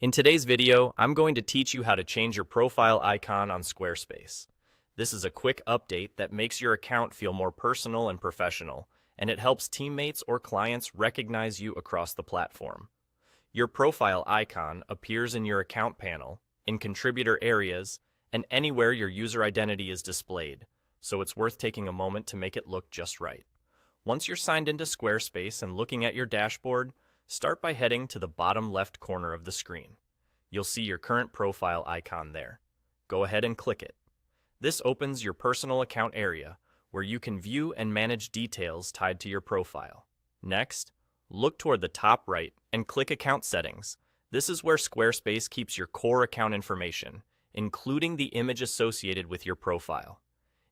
In today's video, I'm going to teach you how to change your profile icon on Squarespace. This is a quick update that makes your account feel more personal and professional, and it helps teammates or clients recognize you across the platform. Your profile icon appears in your account panel, in contributor areas, and anywhere your user identity is displayed, so it's worth taking a moment to make it look just right. Once you're signed into Squarespace and looking at your dashboard, start by heading to the bottom left corner of the screen. You'll see your current profile icon there. Go ahead and click it. This opens your personal account area, where you can view and manage details tied to your profile. Next, look toward the top right and click Account Settings. This is where Squarespace keeps your core account information, including the image associated with your profile.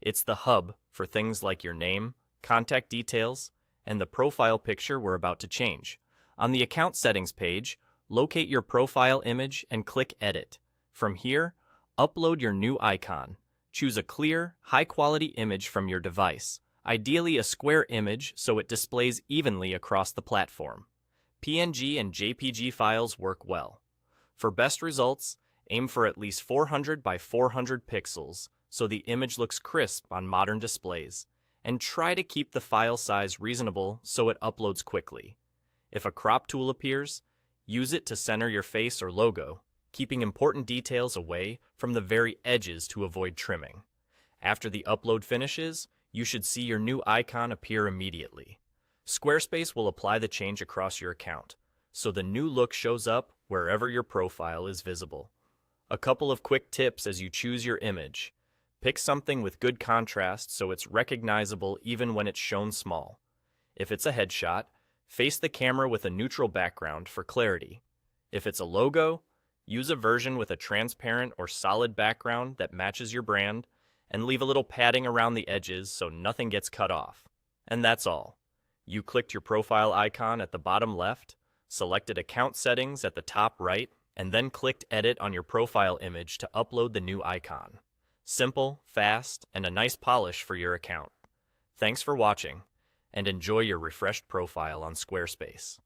It's the hub for things like your name, contact details, and the profile picture we're about to change. On the Account Settings page, locate your profile image and click Edit. From here, upload your new icon. Choose a clear, high-quality image from your device, ideally a square image so it displays evenly across the platform. PNG and JPG files work well. For best results, aim for at least 400 by 400 pixels so the image looks crisp on modern displays, and try to keep the file size reasonable so it uploads quickly. If a crop tool appears, use it to center your face or logo, keeping important details away from the very edges to avoid trimming. After the upload finishes, you should see your new icon appear immediately. Squarespace will apply the change across your account, so the new look shows up wherever your profile is visible. A couple of quick tips as you choose your image. Pick something with good contrast so it's recognizable even when it's shown small. If it's a headshot, face the camera with a neutral background for clarity. If it's a logo, use a version with a transparent or solid background that matches your brand, and leave a little padding around the edges so nothing gets cut off. And that's all. You clicked your profile icon at the bottom left, selected Account Settings at the top right, and then clicked Edit on your profile image to upload the new icon. Simple, fast, and a nice polish for your account. Thanks for watching, and enjoy your refreshed profile on Squarespace.